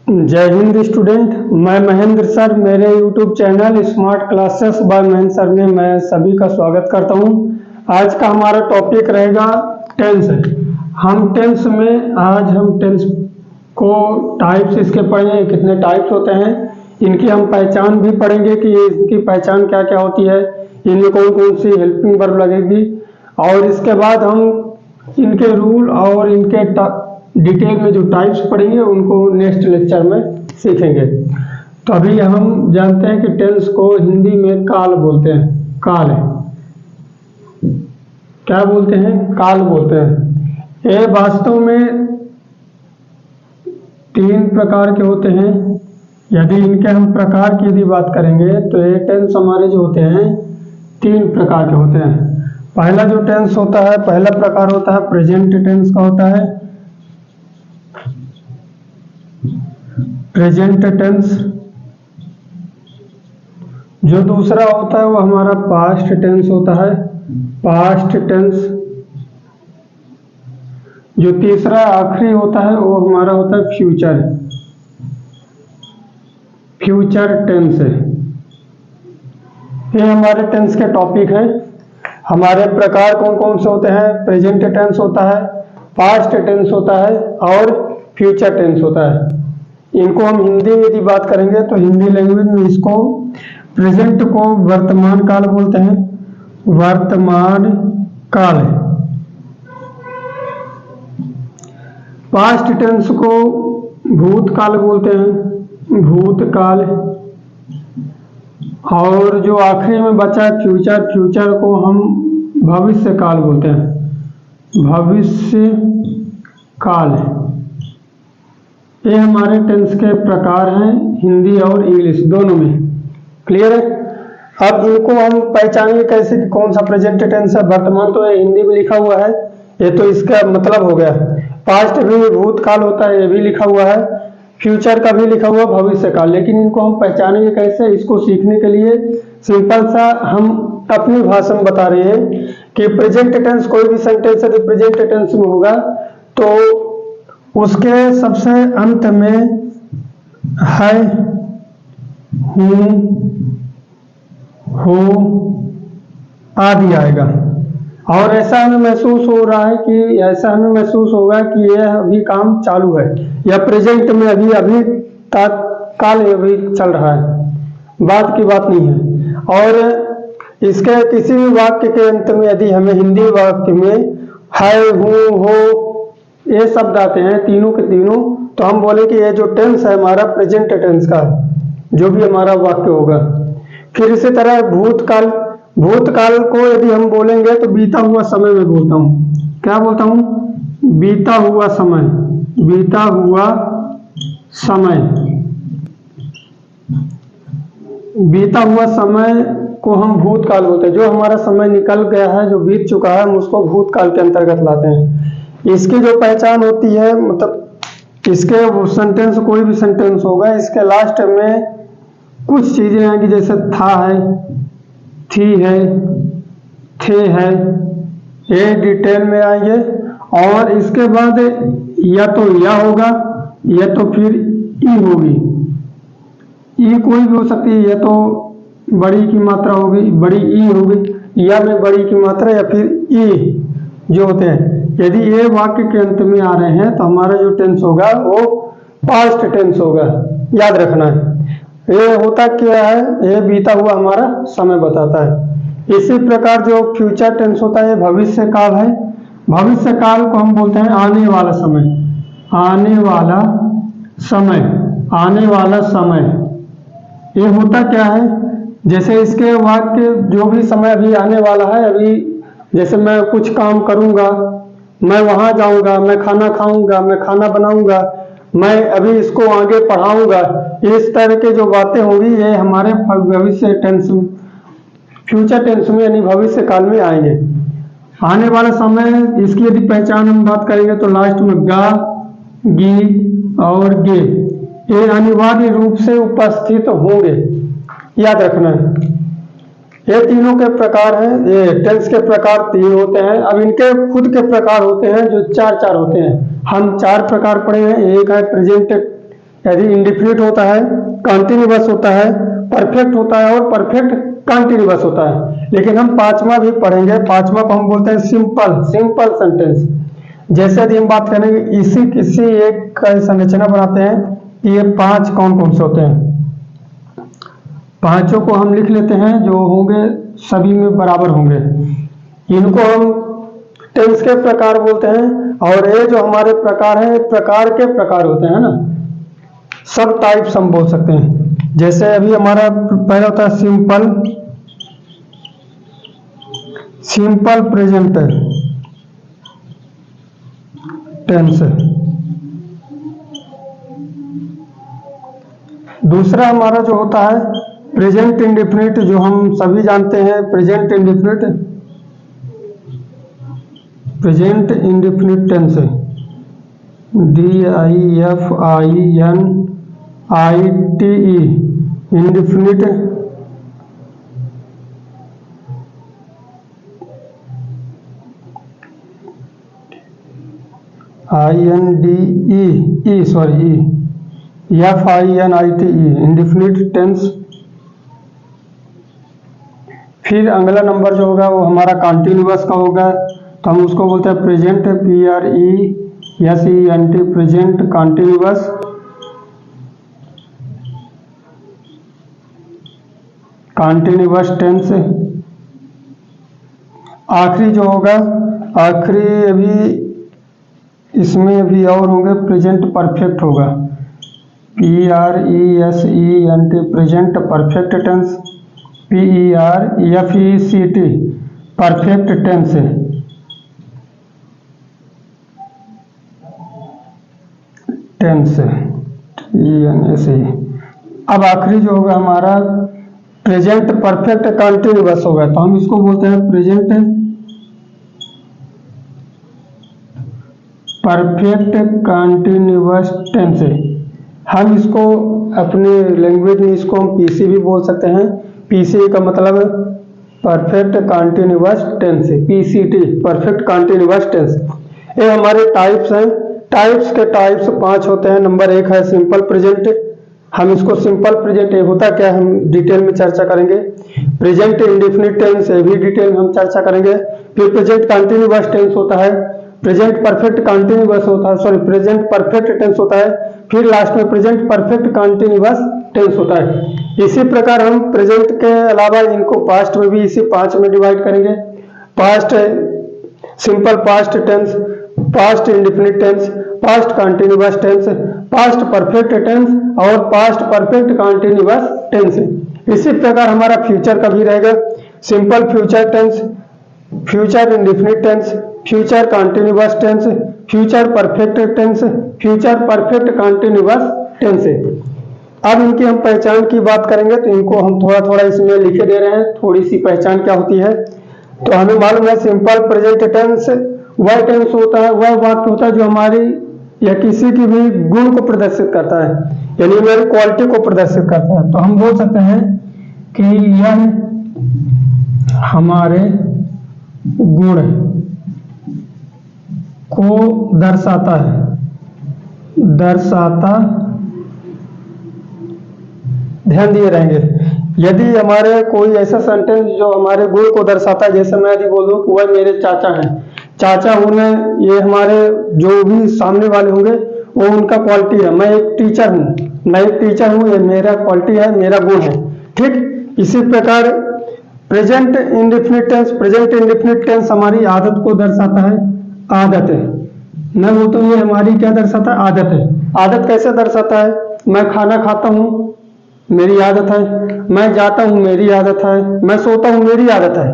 जय हिंद स्टूडेंट। मैं महेंद्र सर, मेरे YouTube channel smart classes bye Mahendra sir में मैं सभी का स्वागत करता हूं। आज का हमारा टॉपिक रहेगा टेंस। हम टेंस में आज हम टेंस को टाइप्स इसके पढ़ेंगे, कितने टाइप्स होते हैं, इनकी हम पहचान भी पढ़ेंगे कि इनकी पहचान क्या क्या होती है, इनमें कौन कौन सी हेल्पिंग वर्ब लगेगी, और इसके बाद हम इनके रूल और इनके डिटेल में जो टाइप्स पढ़ेंगे उनको नेक्स्ट लेक्चर में सीखेंगे। तो अभी हम जानते हैं कि टेंस को हिंदी में काल बोलते हैं। काल है, क्या बोलते हैं? काल बोलते हैं। ये वास्तव में 3 प्रकार के होते हैं। यदि इनके हम प्रकार की यदि बात करेंगे तो ये टेंस हमारे जो होते हैं 3 प्रकार के होते हैं। पहला जो टेंस होता है, पहला प्रकार होता है प्रेजेंट टेंस का होता है, प्रेजेंट टेंस। जो दूसरा होता है वो हमारा पास्ट टेंस होता है, पास्ट टेंस। जो तीसरा आखिरी होता है वो हमारा होता है फ्यूचर, फ्यूचर टेंस है। ये हमारे टेंस के टॉपिक हैं। हमारे प्रकार कौन कौन से होते हैं? प्रेजेंट टेंस होता है, पास्ट टेंस होता है और फ्यूचर टेंस होता है। इनको हम हिंदी में यदि बात करेंगे तो हिंदी लैंग्वेज में इसको प्रेजेंट को वर्तमान काल बोलते हैं, वर्तमान काल। पास्ट टेंस को भूतकाल बोलते हैं, भूतकाल। और जो आखिरी में बचा फ्यूचर, फ्यूचर को हम भविष्य काल बोलते हैं, भविष्य काल। ये हमारे टेंस के प्रकार हैं हिंदी और इंग्लिश दोनों में। क्लियर है? अब इनको हम पहचानेंगे कैसे कि कौन सा प्रेजेंट टेंस है। वर्तमान तो ये हिंदी में लिखा हुआ है, ये तो इसका मतलब हो गया। पास्ट भी भूतकाल होता है, ये भी लिखा हुआ है। फ्यूचर का भी लिखा हुआ भविष्य काल। लेकिन इनको हम पहचानेंगे कैसे? इसको सीखने के लिए सिंपल सा हम अपनी भाषा में बता रहे हैं कि प्रेजेंट टेंस कोई भी सेंटेंस यदि प्रेजेंट टेंस में होगा तो उसके सबसे अंत में है, हूँ, हो आदि आएगा। और ऐसा हमें महसूस हो रहा है कि ऐसा हमें महसूस होगा कि यह अभी काम चालू है या प्रेजेंट में अभी अभी तत्काल अभी चल रहा है, बात की बात नहीं है। और इसके किसी भी वाक्य के अंत में यदि हमें हिंदी वाक्य में है, हूँ, हो ये शब्द आते हैं तीनों के तीनों, तो हम बोले कि ये जो टेंस है हमारा प्रेजेंट टेंस का है, जो भी हमारा वाक्य होगा। फिर इसी तरह भूतकाल, भूतकाल को यदि हम बोलेंगे तो बीता हुआ समय में बोलता हूँ। क्या बोलता हूँ? बीता हुआ समय, बीता हुआ समय। बीता हुआ समय को हम भूतकाल बोलते हैं। जो हमारा समय निकल गया है, जो बीत चुका है, हम उसको भूतकाल के अंतर्गत लाते हैं। इसकी जो पहचान होती है, मतलब इसके सेंटेंस, कोई भी सेंटेंस होगा, इसके लास्ट में कुछ चीजें आएंगी, जैसे था है, थी है, थे है, ये डिटेल में आएंगे। और इसके बाद या तो या होगा या तो फिर ई होगी। ई कोई भी हो सकती है, या तो बड़ी की मात्रा होगी, बड़ी ई होगी, या में बड़ी की मात्रा, या फिर ई जो होते हैं। यदि ये वाक्य के अंत में आ रहे हैं तो हमारा जो टेंस होगा वो पास्ट टेंस होगा, याद रखना है। ये होता क्या है? ये बीता हुआ हमारा समय बताता है। इसी प्रकार जो फ्यूचर टेंस होता है, भविष्य काल है। भविष्य काल को हम बोलते हैं आने वाला समय, आने वाला समय, आने वाला समय। ये होता क्या है? जैसे इसके वाक्य जो भी समय अभी आने वाला है, अभी जैसे मैं कुछ काम करूंगा, मैं वहां जाऊंगा, मैं खाना खाऊंगा, मैं खाना बनाऊंगा, मैं अभी इसको आगे पढ़ाऊंगा, इस तरह के जो बातें होंगी ये हमारे भविष्य टेंस, फ्यूचर टेंस में यानी भविष्य काल में आएंगे। आने वाला समय, इसकी यदि पहचान हम बात करेंगे तो लास्ट में गा, गी और गे ये अनिवार्य रूप से उपस्थित होंगे, याद रखना है। ये तीनों के प्रकार हैं। ये टेंस के प्रकार 3 होते हैं। अब इनके खुद के प्रकार होते हैं जो 4 होते हैं। हम 4 प्रकार पढ़े हैं। एक है प्रेजेंट यदि इंडिफिनिट होता है, कॉन्टिन्यूअस होता है, परफेक्ट होता है और परफेक्ट कॉन्टिन्यूअस होता है। लेकिन हम पांचवा भी पढ़ेंगे, पांचवा को हम बोलते हैं सिंपल सेंटेंस। जैसे यदि हम बात करेंगे इसी किसी एक का संरचना बनाते हैं कि ये पांच कौन कौन से होते हैं, पांचों को हम लिख लेते हैं, जो होंगे सभी में बराबर होंगे। इनको हम टेंस के प्रकार बोलते हैं। और ये जो हमारे प्रकार हैं, प्रकार के प्रकार होते हैं ना, सब टाइप्स हम बोल सकते हैं। जैसे अभी हमारा पहला होता है सिंपल प्रेजेंट टेंस। दूसरा हमारा जो होता है प्रेजेंट इंडेफिनिट, जो हम सभी जानते हैं, present indefinite tense, DIFINITE, indefinite FINITE, indefinite tense. फिर अगला नंबर जो होगा वो हमारा कॉन्टिन्यूअस का होगा, तो हम उसको बोलते हैं present, PRESENT, present continuous tense. आखिरी जो होगा, आखिरी अभी इसमें अभी और होंगे, प्रेजेंट परफेक्ट होगा, PRESENT, present perfect tense, PERFECT, perfect tense. अब आखिरी जो होगा हमारा प्रेजेंट परफेक्ट कॉन्टिन्यूअस होगा, तो हम इसको बोलते हैं प्रेजेंट परफेक्ट कॉन्टिन्यूअस टेंस। हम इसको अपने लैंग्वेज में इसको हम PC भी बोल सकते हैं। PC का मतलब perfect continuous tense, PCT, perfect continuous tense. ये हमारे टाइप्स हैं। टाइप्स के टाइप्स 5 होते हैं। नंबर 1 है सिंपल प्रेजेंट। हम इसको सिंपल प्रेजेंट ये होता क्या है हम डिटेल में चर्चा करेंगे। प्रेजेंट इंडेफिनिट टेंस ये भी डिटेल में हम चर्चा करेंगे। फिर प्रेजेंट कॉन्टिन्यूअस टेंस होता है, प्रेजेंट परफेक्ट कॉन्टिन्यूअस होता है, सॉरी प्रेजेंट परफेक्ट टेंस होता है, फिर लास्ट में प्रेजेंट परफेक्ट कॉन्टिन्यूअस टेंस होता है। इसी प्रकार हम प्रेजेंट के अलावा इनको पास्ट में भी इसी 5 में डिवाइड करेंगे। Past simple past tense, past indefinite tense, past continuous tense, past perfect tense और पास्ट परफेक्ट कॉन्टिन्यूअस टेंस। इसी प्रकार हमारा फ्यूचर का भी रहेगा, simple future tense, future indefinite tense, future continuous tense, future perfect tense, future perfect continuous tense. अब इनकी हम पहचान की बात करेंगे, तो इनको हम थोड़ा थोड़ा इसमें लिखे दे रहे हैं, थोड़ी सी पहचान क्या होती है। तो हमें मालूम है सिंपल प्रेजेंट टेंस वह टेंस होता है, वह वाक्य होता है जो हमारी या किसी की भी गुण को प्रदर्शित करता है, यानी मेरी क्वालिटी को प्रदर्शित करता है। तो हम बोल सकते हैं कि यह हमारे गुण को दर्शाता ध्यान दिए रहेंगे। यदि हमारे कोई ऐसा सेंटेंस जो हमारे गुण को दर्शाता है, जैसे मैं यदि बोलूं कि वह मेरे चाचा हैं, चाचा होने ये हमारे जो भी सामने वाले होंगे वो उनका क्वालिटी है। मैं एक टीचर हूँ, ये मेरा क्वालिटी है, मेरा गुण है। ठीक इसी प्रकार प्रेजेंट इंडेफिनिट टेंस हमारी आदत को दर्शाता है। आदत है, मैं बोलता हूँ ये हमारी क्या दर्शाता है, आदत है। आदत कैसे दर्शाता है, मैं खाना खाता हूँ मेरी आदत है, मैं जाता हूँ मेरी आदत है, मैं सोता हूँ मेरी आदत है।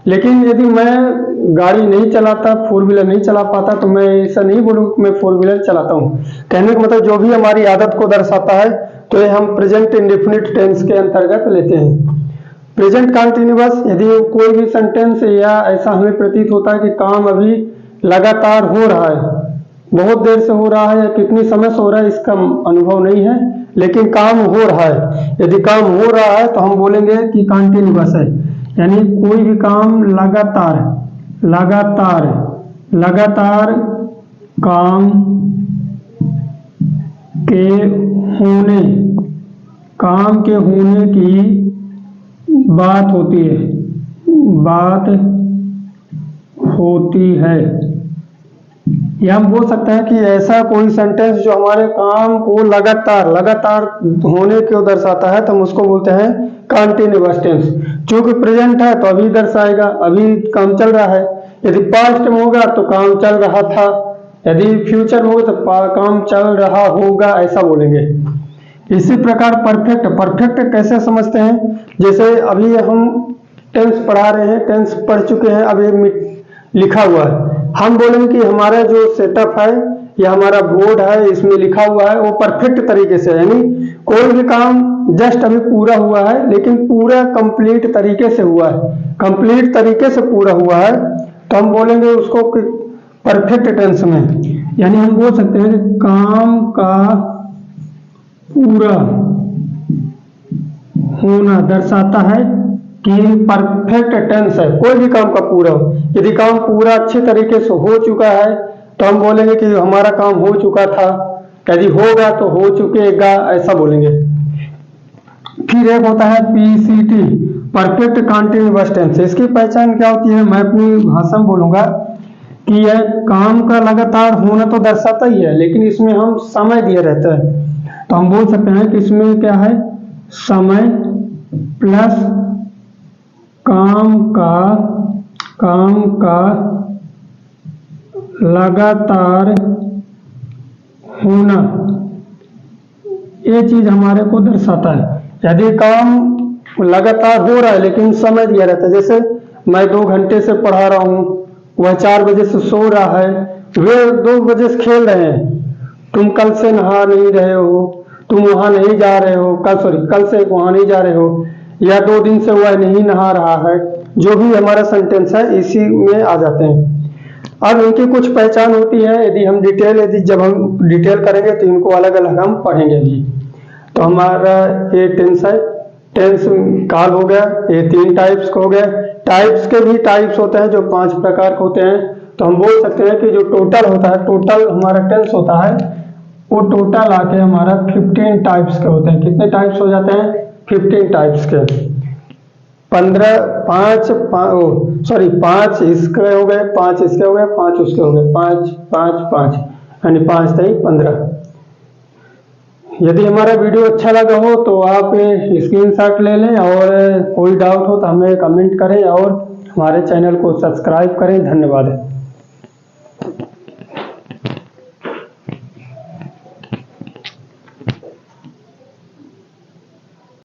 लेकिन यदि मैं गाड़ी नहीं चलाता, 4 व्हीलर नहीं चला पाता, तो मैं ऐसा नहीं बोलूँ कि मैं 4 व्हीलर चलाता हूँ। कहने का मतलब जो भी हमारी आदत को दर्शाता है, तो ये हम प्रेजेंट इंडेफिनिट टेंस के अंतर्गत लेते हैं। प्रेजेंट कॉन्टिन्यूअस, यदि कोई भी सेंटेंस या ऐसा हमें प्रतीत होता है कि काम अभी लगातार हो रहा है, बहुत देर से हो रहा है या कितनी समय से हो रहा है इसका अनुभव नहीं है, लेकिन काम हो रहा है। यदि काम हो रहा है तो हम बोलेंगे कि कॉन्टिन्यूअस है, यानी कोई भी काम लगातार काम के होने, काम के होने की बात होती है, बात होती है। या हम बोल सकते हैं कि ऐसा कोई सेंटेंस जो हमारे काम को लगातार होने को दर्शाता है, तो हम उसको बोलते हैं कंटिन्यूअस टेंस। चूंकि प्रेजेंट है तो अभी दर्शाएगा, अभी काम चल रहा है। यदि पास्ट में होगा तो काम चल रहा था, यदि फ्यूचर में होगा तो काम चल रहा होगा, ऐसा बोलेंगे। इसी प्रकार परफेक्ट कैसे समझते हैं, जैसे अभी हम टेंस पढ़ा रहे हैं, टेंस पढ़ चुके हैं, अभी लिखा हुआ है, हम बोलेंगे कि हमारा जो सेटअप है या हमारा बोर्ड है, इसमें लिखा हुआ है वो परफेक्ट तरीके से, यानी कोई भी काम जस्ट अभी पूरा हुआ है लेकिन पूरा कंप्लीट तरीके से हुआ है, कंप्लीट तरीके से पूरा हुआ है, तो हम बोलेंगे उसको परफेक्ट टेंस में। यानी हम बोल सकते हैं कि काम का पूरा होना दर्शाता है कि परफेक्ट टेंस है, कोई भी काम का पूरा हो। यदि काम पूरा अच्छे तरीके से हो चुका है तो हम बोलेंगे कि हमारा काम हो चुका था, यदि होगा तो हो चुकेगा, ऐसा बोलेंगे। फिर एक होता है पीसीटी, परफेक्ट कंटिन्यूअस टेंस। इसकी पहचान क्या होती है, मैं अपनी भाषा में बोलूंगा कि यह काम का लगातार होना तो दर्शाता ही है, लेकिन इसमें हम समय दिए रहता है, तो हम बोल सकते हैं कि इसमें क्या है, समय प्लस काम का लगातार होना, ये चीज हमारे को दर्शाता है। यदि काम लगातार हो रहा है लेकिन समय दिया रहता है, जैसे मैं 2 घंटे से पढ़ा रहा हूँ, वह 4 बजे से सो रहा है, वे 2 बजे से खेल रहे हैं, तुम कल से नहा नहीं रहे हो, तुम वहां नहीं जा रहे हो, कल से वहां नहीं जा रहे हो, या 2 दिन से वह नहीं नहा रहा है, जो भी हमारा सेंटेंस है इसी में आ जाते हैं। अब इनकी कुछ पहचान होती है, जब हम डिटेल करेंगे तो इनको अलग अलग हम पढ़ेंगे भी। तो हमारा ये टेंस है, टेंस काल हो गया, ये 3 टाइप्स का हो गया। टाइप्स के भी टाइप्स होते हैं जो 5 प्रकार के होते हैं, तो हम बोल सकते हैं कि जो टोटल होता है, टोटल हमारा टेंस होता है, वो टोटल आके हमारा 15 टाइप्स के होते हैं। कितने टाइप्स हो जाते हैं, 15 टाइप्स के। 5 इसके हो गए, 5 इसके हो गए, 5 उसके हो गए, 5 यानी 5 3 15। यदि हमारा वीडियो अच्छा लगा हो तो आप स्क्रीनशॉट ले लें, और कोई डाउट हो तो हमें कमेंट करें और हमारे चैनल को सब्सक्राइब करें। धन्यवाद।